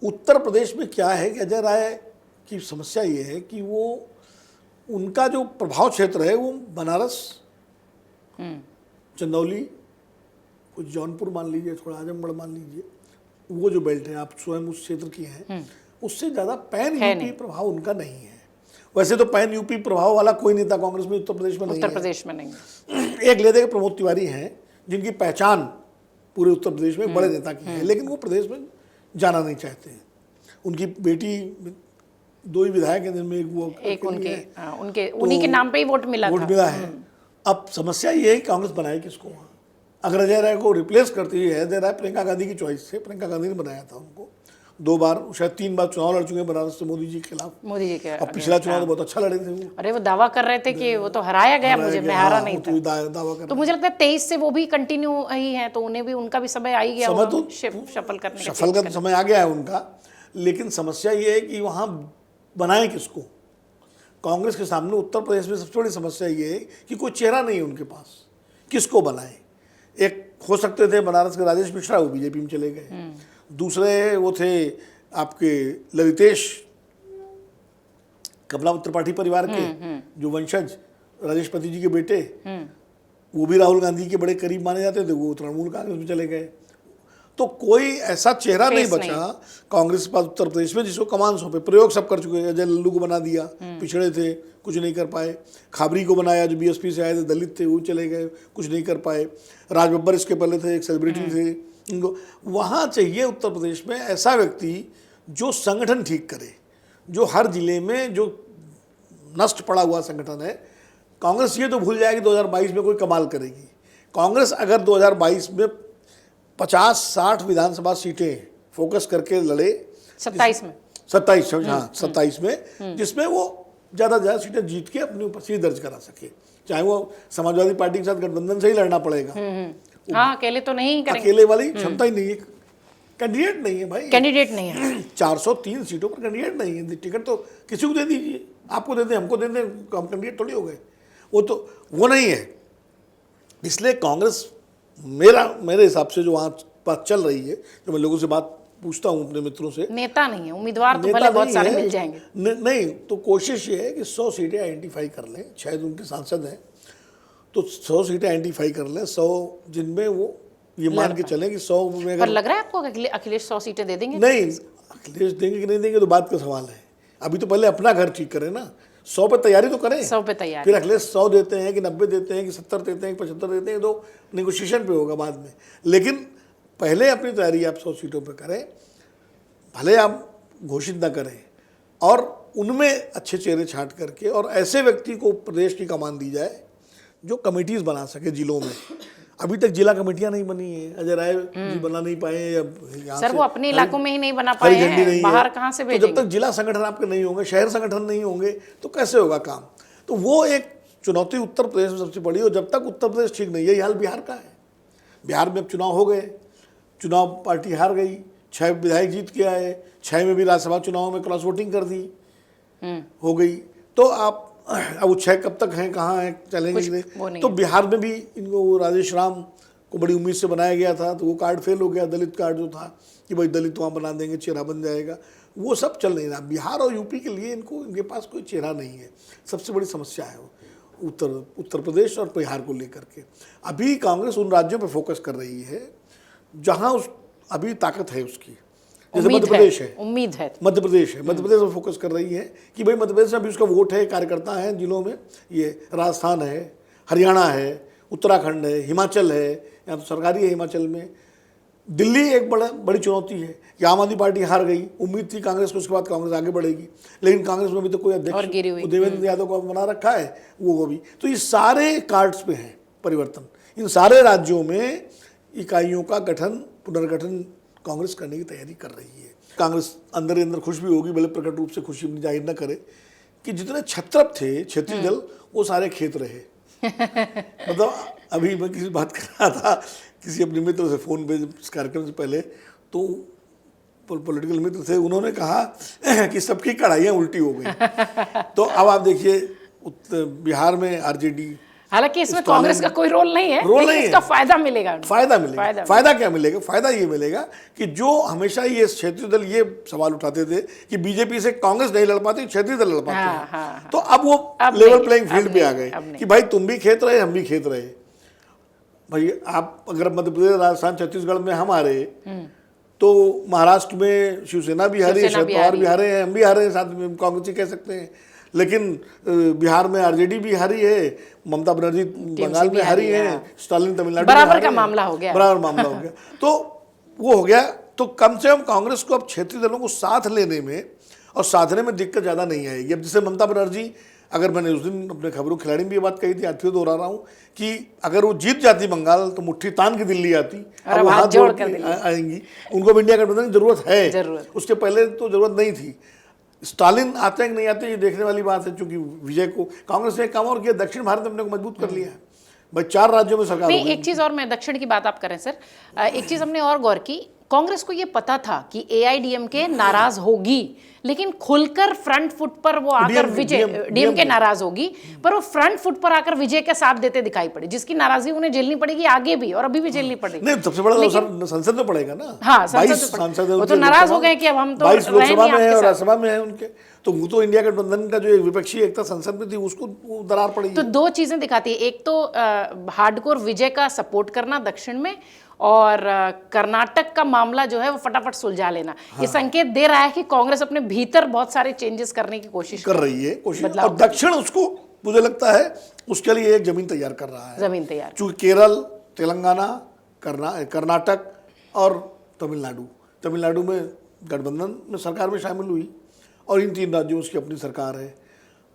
उत्तर प्रदेश में क्या है कि अजय राय की समस्या ये है कि वो उनका जो प्रभाव क्षेत्र है वो बनारस, चंदौली, कुछ जौनपुर मान लीजिए, थोड़ा आजमगढ़ मान लीजिए, वो जो बेल्ट है, आप स्वयं उस क्षेत्र की हैं, उससे ज़्यादा पैन यूपी प्रभाव उनका नहीं है। वैसे तो पैन यूपी प्रभाव वाला कोई नेता कांग्रेस में उत्तर प्रदेश में नहीं है। उत्तर प्रदेश में नहीं है। एक लेते के प्रमोद तिवारी हैं जिनकी पहचान पूरे उत्तर प्रदेश में बड़े नेता की है, लेकिन वो प्रदेश में जाना नहीं चाहते हैं। उनकी बेटी, 2 ही विधायक हैं जिनमें एक उनके उन्हीं के नाम पे ही वोट मिला है। अब समस्या ये है कि कांग्रेस बनाए किसको वहाँ। अगर अजय राय को रिप्लेस करती है, अजय राय प्रियंका गांधी की चॉइस से, प्रियंका गांधी ने बनाया था उनको 2 बार, शायद 3 बार चुनाव लड़ चुके हैं बनारस से मोदी जी के खिलाफ। मोदी जी के अब पिछला चुनाव तो बहुत अच्छा लड़े थे वो। अरे वो दावा कर रहे थे कि वो तो हराया गया, मुझे मैं हारा नहीं था। दावा कर, तो मुझे लगता है 23 से वो भी कंटिन्यू ही है, तो उन्हें भी उनका भी समय आ ही गया, समय तो शफल करने का, सफल का समय आ गया है उनका। लेकिन समस्या ये है कि वहाँ बनाए किसको। कांग्रेस के सामने उत्तर प्रदेश में सबसे बड़ी समस्या ये है कि कोई चेहरा नहीं है उनके पास, किसको बनाए। एक हो सकते थे बनारस के राजेश मिश्रा, वो बीजेपी में चले गए। दूसरे वो थे आपके ललितेश, कमला त्रिपाठी परिवार के जो वंशज, राजेशपति जी के बेटे, वो भी राहुल गांधी के बड़े करीब माने जाते थे, वो तृणमूल कांग्रेस में चले गए। तो कोई ऐसा चेहरा नहीं बचा कांग्रेस के पास उत्तर प्रदेश में जिसको कमान सौंपे। प्रयोग सब कर चुके हैं। अजय लल्लू को बना दिया, पिछड़े थे, कुछ नहीं कर पाए। खाबरी को बनाया, जो बीएसपी से आए थे, दलित थे, वो चले गए, कुछ नहीं कर पाए। राज बब्बर इसके पहले थे, एक सेलिब्रिटी थे। वहाँ चाहिए उत्तर प्रदेश में ऐसा व्यक्ति जो संगठन ठीक करे, जो हर जिले में जो नष्ट पड़ा हुआ संगठन है। कांग्रेस ये तो भूल जाएगी 2022 में कोई कमाल करेगी। कांग्रेस अगर 2022 में 50-60 विधानसभा सीटें फोकस करके लड़े, 27 में 27 में, जिसमें वो ज़्यादा से ज़्यादा सीटें जीत के अपनी उपस्थिति दर्ज करा सके। चाहे वो समाजवादी पार्टी के साथ गठबंधन से ही लड़ना पड़ेगा। हाँ, अकेले तो नहीं करेंगे, अकेले वाली क्षमता ही नहीं है, कैंडिडेट नहीं है भाई, कैंडिडेट नहीं है। 403 सीटों पर कैंडिडेट नहीं है। टिकट तो किसी को दे दीजिए, आपको दे दें, हमको दे दें, हम कैंडिडेट थोड़ी हो गए। वो नहीं है। इसलिए कांग्रेस मेरे हिसाब से जो वहाँ बात चल रही है, जो मैं लोगों से बात पूछता हूँ अपने मित्रों से, नेता नहीं है, उम्मीदवार तो भले बहुत सारे मिल जाएंगे। नहीं, तो कोशिश ये है कि 100 सीटें आइडेंटिफाई कर लें। शायद उनके सांसद हैं, तो 100 सीटें आइडेंटिफाई कर लें, 100 जिनमें वो ये मान के चलें कि 100 में अगर। पर लग रहा है आपको कि अखिलेश 100 सीटें दे देंगे? नहीं, अखिलेश देंगे कि नहीं देंगे तो बात का सवाल है। अभी तो पहले अपना घर ठीक करें ना, 100 पे तैयारी तो करें। 100 पे तैयारी, फिर अखिलेश 100 देते हैं कि 90 देते हैं कि 70 देते हैं कि 75 देते हैं, तो नेगोशिएशन पे होगा बाद में। लेकिन पहले अपनी तैयारी आप 100 सीटों पे करें, भले आप घोषित ना करें, और उनमें अच्छे चेहरे छांट करके और ऐसे व्यक्ति को प्रदेश की कमान दी जाए जो कमेटीज बना सके जिलों में। अभी तक जिला कमेटियां नहीं बनी है, अजय राय जी बना नहीं पाए, या सर वो अपने इलाकों में ही नहीं बना पाए हैं, बाहर कहाँ से भेजेंगे? तो जब तक जिला संगठन आपके नहीं होंगे, शहर संगठन नहीं होंगे, तो कैसे होगा काम? तो वो एक चुनौती उत्तर प्रदेश में सबसे बड़ी। और जब तक उत्तर प्रदेश ठीक नहीं, यही हाल बिहार का है। बिहार में अब चुनाव हो गए, चुनाव पार्टी हार गई, 6 विधायक जीत के आए, 6 में भी राज्यसभा चुनाव में क्रॉस वोटिंग कर दी हो गई। तो आप अब वो 6 कब तक हैं, कहाँ हैं, चलेंगे कि नहीं? तो बिहार में भी इनको राजेश राम को बड़ी उम्मीद से बनाया गया था, तो वो कार्ड फेल हो गया, दलित कार्ड जो था कि भाई दलित वहाँ बना देंगे, चेहरा बन जाएगा। वो सब चल नहीं रहा। बिहार और यूपी के लिए इनके पास कोई चेहरा नहीं है। सबसे बड़ी समस्या है वो उत्तर प्रदेश और बिहार को लेकर के। अभी कांग्रेस उन राज्यों पर फोकस कर रही है जहाँ अभी ताकत है उसकी, जैसे मध्य प्रदेश है, उम्मीद है, मध्य प्रदेश है, मध्य प्रदेश में फोकस कर रही है कि भाई मध्य प्रदेश में अभी उसका वोट है, कार्यकर्ता हैं जिलों में। ये राजस्थान है, हरियाणा है, उत्तराखंड है, हिमाचल है, यहाँ तो सरकारी है हिमाचल में। दिल्ली एक बड़ी चुनौती है कि आम आदमी पार्टी हार गई, उम्मीद थी कांग्रेस को, उसके बाद कांग्रेस आगे बढ़ेगी, लेकिन कांग्रेस में अभी तो कोई अध्यक्ष, देवेंद्र यादव को बना रखा है वो भी। तो ये सारे कार्ड्स पे हैं परिवर्तन। इन सारे राज्यों में इकाइयों का गठन, पुनर्गठन कांग्रेस करने की तैयारी कर रही है। कांग्रेस अंदर ही अंदर खुश भी होगी, भले प्रकट रूप से खुशी अपनी जाहिर न करे, कि जितने छत्रप थे क्षेत्रीय दल, वो सारे खेत रहे। मतलब अभी मैं किसी बात कर रहा था किसी अपने मित्र से फ़ोन पे, इस कार्यक्रम से पहले, तो पॉलिटिकल मित्र थे, उन्होंने कहा कि सबकी कढ़ाइयाँ उल्टी हो गई। तो अब आप देखिए बिहार में आरजेडी हालांकि इसमें कांग्रेस का कोई रोल नहीं है, रोल लेकिन नहीं है। इसका फायदा मिलेगा उनको। फायदा मिलेगा। फायदा क्या मिलेगा? फायदा ये मिलेगा कि जो हमेशा ये क्षेत्रीय दल ये सवाल उठाते थे कि बीजेपी से कांग्रेस नहीं लड़ पाती, क्षेत्रीय दल लड़ पाते हैं। हाँ। तो अब वो लेवल प्लेइंग फील्ड पे आ गए कि भाई तुम भी खेत रहे, हम भी खेत रहे। भाई आप अगर मध्य प्रदेश, राजस्थान, छत्तीसगढ़ में हम हारे, तो महाराष्ट्र में शिवसेना भी हारी है, शरद पवार भी हारे हैं, हम भी हारे हैं, साथ में कांग्रेस ही कह सकते हैं। लेकिन बिहार में आरजेडी भी हारी है, ममता बनर्जी बंगाल में हारी है, स्टालिन तमिलनाडु में बराबर का मामला हो गया। बराबर मामला हो गया। तो वो हो गया। तो कम से कम कांग्रेस को अब क्षेत्रीय दलों को साथ लेने में और साधने में दिक्कत ज़्यादा नहीं आएगी। अब जैसे ममता बनर्जी, अगर मैंने उस दिन अपने खबरों खिलाड़ी में ये बात कही थी, आज फिर दोहरा रहा हूँ कि अगर वो जीत जाती बंगाल तो मुट्ठी तान की दिल्ली आती, अब वो हाथ जोड़ के आएंगी। उनको भी इंडिया गठबंधन की जरूरत है, उसके पहले तो जरूरत नहीं थी। स्टालिन आते हैं कि नहीं आते ये देखने वाली बात है, क्योंकि विजय को कांग्रेस ने काम और किया, दक्षिण भारत में अपने को मजबूत कर लिया है। भाई 4 राज्यों में सरकार नहीं, एक चीज और, मैं दक्षिण की बात आप करें सर, एक चीज हमने और गौर की, कांग्रेस को ये पता था कि एआईडीएमके नाराज होगी, लेकिन खुलकर फ्रंट फुट पर वो आकर विजय, डीएमके नाराज होगी, पर वो फ्रंट फुट पर आकर विजय का साथ देते दिखाई पड़े, जिसकी नाराजगी उन्हें झेलनी पड़ेगी आगे भी, और अभी भी झेलनी पड़ेगी। नहीं, सबसे बड़ा तो संसद में पड़ेगा ना। हाँ, 22 सांसद वो तो नाराज हो गए कि अब हम तो 22 लोकसभा में है और राज्यसभा में है उनके, तो वो तो इंडिया गठबंधन का जो एक विपक्षी एकता संसद में थी उसको दरार पड़ी। तो 2 चीजें दिखाती है, एक तो हार्डकोर विजय का सपोर्ट करना दक्षिण में, और कर्नाटक का मामला जो है वो फटाफट सुलझा लेना। हाँ। ये संकेत दे रहा है कि कांग्रेस अपने भीतर बहुत सारे चेंजेस करने की कोशिश कर रही है, और दक्षिण उसको मुझे लगता है उसके लिए एक जमीन तैयार कर रहा है। जमीन तैयार, चूंकि केरल, तेलंगाना, कर्नाटक और तमिलनाडु में गठबंधन में सरकार में शामिल हुई, और इन 3 राज्यों में उसकी अपनी सरकार है।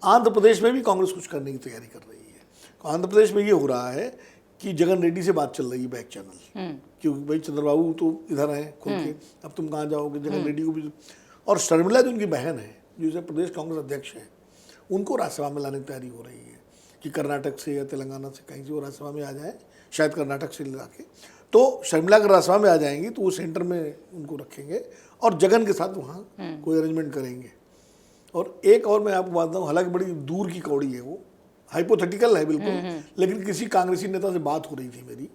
आंध्र प्रदेश में भी कांग्रेस कुछ करने की तैयारी कर रही है। आंध्र प्रदेश में ये हो रहा है कि जगन रेड्डी से बात चल रही है बैक चैनल, क्योंकि भाई चंद्रबाबू तो इधर है खुल के, अब तुम कहाँ जाओगे, जगन रेड्डी को भी। और शर्मिला जो उनकी बहन है, जो प्रदेश कांग्रेस अध्यक्ष है, उनको राज्यसभा में लाने की तैयारी हो रही है कि कर्नाटक से या तेलंगाना से कहीं से वो राज्यसभा में आ जाए, शायद कर्नाटक से ला के। तो शर्मिला अगर राज्यसभा में आ जाएंगी तो वो सेंटर में उनको रखेंगे और जगन के साथ वहाँ कोई अरेंजमेंट करेंगे। और एक और मैं आपको बात बताऊँ, हालांकि बड़ी दूर की कौड़ी है, वो हाइपोथेटिकल है बिल्कुल, लेकिन किसी कांग्रेसी नेता से बात हो रही थी मेरी,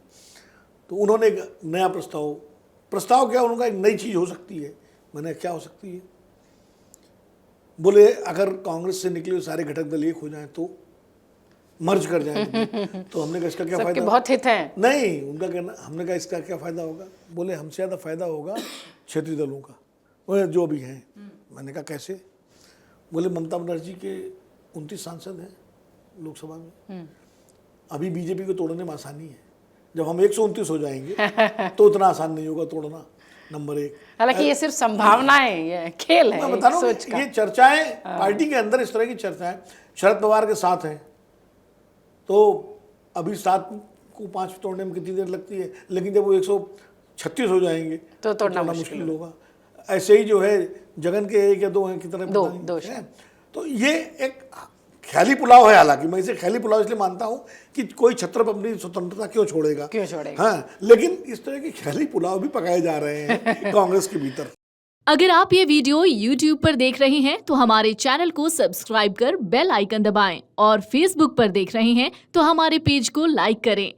तो उन्होंने एक नया प्रस्ताव क्या, उनका एक नई चीज़ हो सकती है। मैंने क्या हो सकती है? बोले अगर कांग्रेस से निकले सारे घटक दल एक हो जाएं तो मर्ज कर जाएंगे। तो हमने कहा इसका क्या फायदा? बहुत हित है। नहीं, उनका कहना, हमने कहा इसका क्या फायदा होगा? बोले हमसे ज़्यादा फायदा होगा क्षेत्रीय दलों का, वो जो भी हैं। मैंने कहा कैसे? बोले ममता बनर्जी के 29 सांसद हैं लोकसभा में, अभी बीजेपी को तोड़ने में आसानी है, जब हम 129 हो जाएंगे तो उतना आसान नहीं होगा तोड़ना, नंबर 1। हालांकि ये सिर्फ संभावनाएं, ये खेल है, मैं बता रहा हूँ, ये चर्चाएं पार्टी के अंदर, इस तरह की चर्चाएं शरद पवार के साथ हैं, तो अभी 7 को 5 तोड़ने में कितनी देर लगती है, लेकिन जब वो 136 हो जाएंगे तो तोड़ना मुश्किल होगा। ऐसे ही जो है जगन के 1 या 2 हैं, कितने दो हैं। तो ये एक ख्याली पुलाव है, हालांकि मैं इसे ख्याली पुलाव इसलिए मानता हूं कि कोई छत्र अपनी स्वतंत्रता क्यों छोड़ेगा। हाँ, लेकिन इस तरह के ख्याली पुलाव भी पकाए जा रहे हैं कांग्रेस के भीतर। अगर आप ये वीडियो YouTube पर देख रहे हैं तो हमारे चैनल को सब्सक्राइब कर बेल आइकन दबाएं, और Facebook पर देख रहे हैं तो हमारे पेज को लाइक करें।